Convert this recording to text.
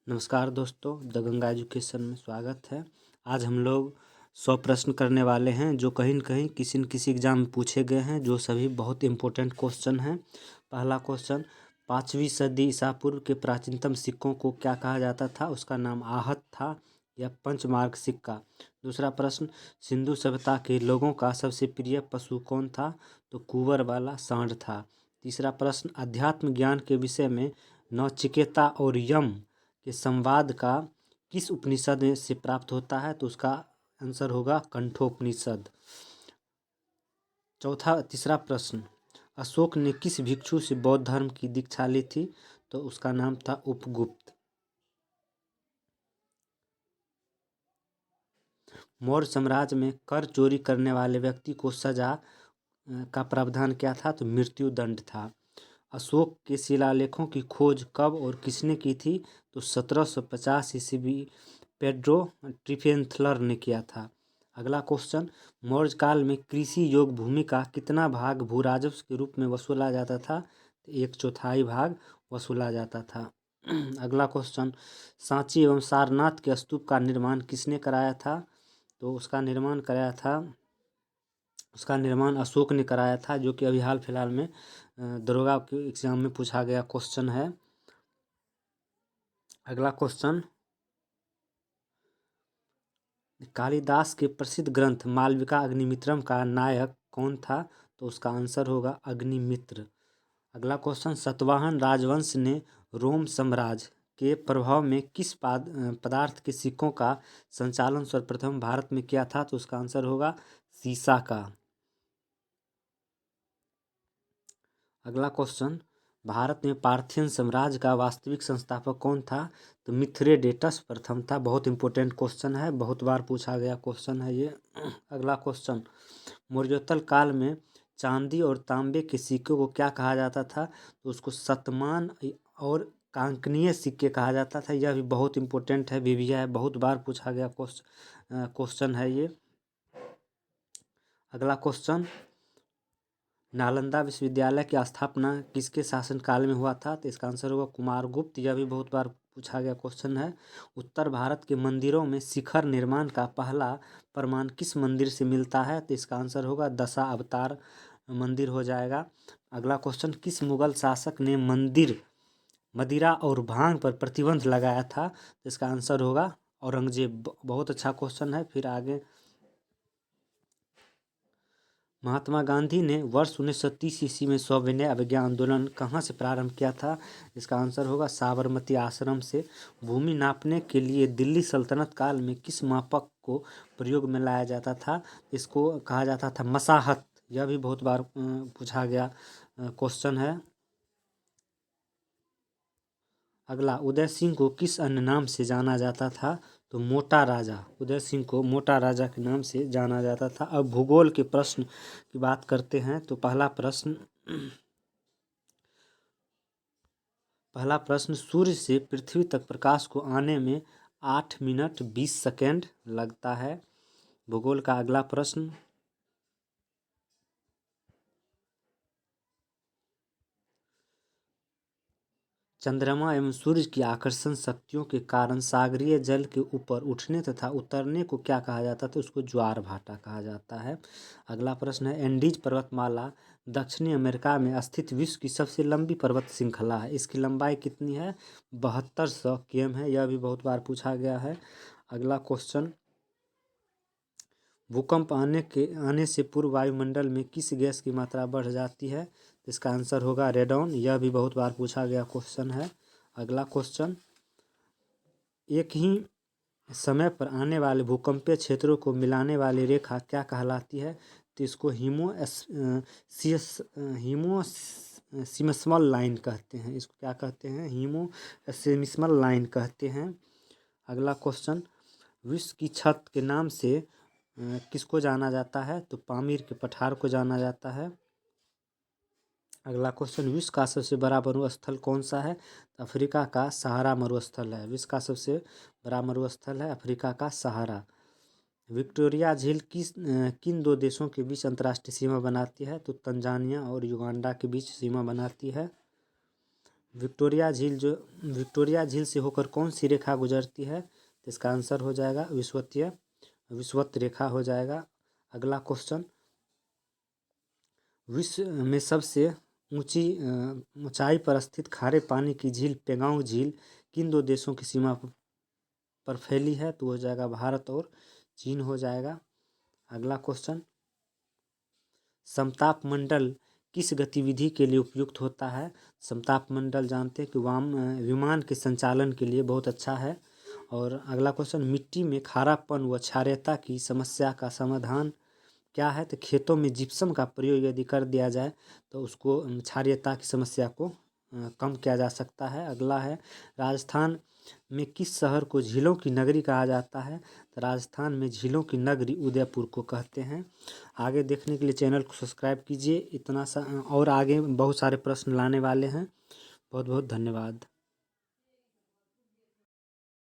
नमस्कार दोस्तों, the Ganga education में स्वागत है। आज हम लोग 100 प्रश्न करने वाले हैं जो कहीं न कहीं किसी न किसी एग्जाम में पूछे गए हैं, जो सभी बहुत इम्पोर्टेंट क्वेश्चन हैं। पहला क्वेश्चन, 5वीं सदी ईसा पूर्व के प्राचीनतम सिक्कों को क्या कहा जाता था? उसका नाम आहत था या पंचमार्क सिक्का। दूसरा प्रश्न, सिंधु सभ्यता के लोगों का सबसे प्रिय पशु कौन था? तो कुंवर वाला सांड था। तीसरा प्रश्न, अध्यात्म ज्ञान के विषय में नचिकेता और यम के संवाद का किस उपनिषद से प्राप्त होता है? तो उसका आंसर होगा कंठोपनिषद। तीसरा प्रश्न, अशोक ने किस भिक्षु से बौद्ध धर्म की दीक्षा ली थी? तो उसका नाम था उपगुप्त। मौर्य साम्राज्य में कर चोरी करने वाले व्यक्ति को सजा का प्रावधान क्या था? तो मृत्युदंड था। अशोक के शिलालेखों की खोज कब और किसने की थी? तो 1750 ईस्वी पेड्रो ट्रिफेंथलर ने किया था। अगला क्वेश्चन, मौर्य काल में कृषि योग्य भूमि का कितना भाग भू राजस्व के रूप में वसूला जाता था? तो 1/4 भाग वसूला जाता था। अगला क्वेश्चन, सांची एवं सारनाथ के स्तूप का निर्माण किसने कराया था? तो उसका निर्माण अशोक ने कराया था, जो कि अभी हाल फिलहाल में दरोगा के एग्जाम में पूछा गया क्वेश्चन है। अगला क्वेश्चन, कालिदास के प्रसिद्ध ग्रंथ मालविका अग्निमित्रम का नायक कौन था? तो उसका आंसर होगा अग्निमित्र। अगला क्वेश्चन, सातवाहन राजवंश ने रोम साम्राज्य के प्रभाव में किस पदार्थ के सिक्कों का संचालन सर्वप्रथम भारत में किया था? तो उसका आंसर होगा सीसा का। अगला क्वेश्चन, भारत में पार्थियन साम्राज्य का वास्तविक संस्थापक कौन था? तो मिथ्रेडेटस प्रथम था। बहुत इंपॉर्टेंट क्वेश्चन है, बहुत बार पूछा गया क्वेश्चन है ये। अगला क्वेश्चन, मौर्योत्तर काल में चांदी और तांबे के सिक्कों को क्या कहा जाता था? तो उसको शतमान और कांकनीय सिक्के कहा जाता था। यह भी बहुत इंपॉर्टेंट है, विविया है, बहुत बार पूछा गया क्वेश्चन है ये। अगला क्वेश्चन, नालंदा विश्वविद्यालय की स्थापना किसके शासनकाल में हुआ था? तो इसका आंसर होगा कुमारगुप्त। यह भी बहुत बार पूछा गया क्वेश्चन है। उत्तर भारत के मंदिरों में शिखर निर्माण का पहला प्रमाण किस मंदिर से मिलता है? तो इसका आंसर होगा दशा अवतार मंदिर हो जाएगा। अगला क्वेश्चन, किस मुगल शासक ने मदिरा और भांग पर प्रतिबंध लगाया था? तो इसका आंसर होगा औरंगजेब। बहुत अच्छा क्वेश्चन है। फिर आगे, महात्मा गांधी ने वर्ष 1930 ईस्वी में सविनय अवज्ञा आंदोलन कहाँ से प्रारंभ किया था? इसका आंसर होगा साबरमती आश्रम से। भूमि नापने के लिए दिल्ली सल्तनत काल में किस मापक को प्रयोग में लाया जाता था? इसको कहा जाता था मसाहत। यह भी बहुत बार पूछा गया क्वेश्चन है। अगला, उदय सिंह को किस अन्य नाम से जाना जाता था? तो मोटा राजा। उदय सिंह को मोटा राजा के नाम से जाना जाता था। अब भूगोल के प्रश्न की बात करते हैं। तो पहला प्रश्न, सूर्य से पृथ्वी तक प्रकाश को आने में 8 मिनट 20 सेकेंड लगता है। भूगोल का अगला प्रश्न, चंद्रमा एवं सूर्य की आकर्षण शक्तियों के कारण सागरीय जल के ऊपर उठने तथा उतरने को क्या कहा जाता है? तो उसको ज्वार भाटा कहा जाता है। अगला प्रश्न है, एंडीज पर्वतमाला दक्षिणी अमेरिका में स्थित विश्व की सबसे लंबी पर्वत श्रृंखला है। इसकी लंबाई कितनी है? 7200 km है। यह भी बहुत बार पूछा गया है। अगला क्वेश्चन, भूकंप आने से पूर्व वायुमंडल में किस गैस की मात्रा बढ़ जाती है? इसका आंसर होगा रेडॉन। यह भी बहुत बार पूछा गया क्वेश्चन है। अगला क्वेश्चन, एक ही समय पर आने वाले भूकंपीय क्षेत्रों को मिलाने वाली रेखा क्या कहलाती है? तो इसको हीमोसिस्मल लाइन कहते हैं। इसको क्या कहते हैं? हीमोसिस्मल लाइन कहते हैं। अगला क्वेश्चन, विश्व की छत के नाम से किसको जाना जाता है? तो पामीर के पठार को जाना जाता है। अगला क्वेश्चन, विश्व का सबसे बड़ा मरुस्थल कौन सा है? तो अफ्रीका का सहारा मरुस्थल है। विश्व का सबसे बड़ा मरुस्थल है अफ्रीका का सहारा। विक्टोरिया झील किन दो देशों के बीच अंतर्राष्ट्रीय सीमा बनाती है? तो तंजानिया और युगांडा के बीच सीमा बनाती है। विक्टोरिया झील से होकर कौन सी रेखा गुजरती है? तो इसका आंसर हो जाएगा विषुवत रेखा हो जाएगा। अगला क्वेश्चन, विश्व में सबसे ऊंचाई पर स्थित खारे पानी की झील पेंगोंग झील किन दो देशों की सीमा पर फैली है? तो हो जाएगा भारत और चीन हो जाएगा। अगला क्वेश्चन, समताप मंडल किस गतिविधि के लिए उपयुक्त होता है? समताप मंडल जानते हैं कि विमान के संचालन के लिए बहुत अच्छा है। और अगला क्वेश्चन, मिट्टी में खारापन व क्षारीयता की समस्या का समाधान क्या है? तो खेतों में जिप्सम का प्रयोग यदि कर दिया जाए तो उसको क्षारीयता की समस्या को कम किया जा सकता है। अगला है, राजस्थान में किस शहर को झीलों की नगरी कहा जाता है? तो राजस्थान में झीलों की नगरी उदयपुर को कहते हैं। आगे देखने के लिए चैनल को सब्सक्राइब कीजिए। इतना सा और आगे बहुत सारे प्रश्न लाने वाले हैं। बहुत बहुत धन्यवाद।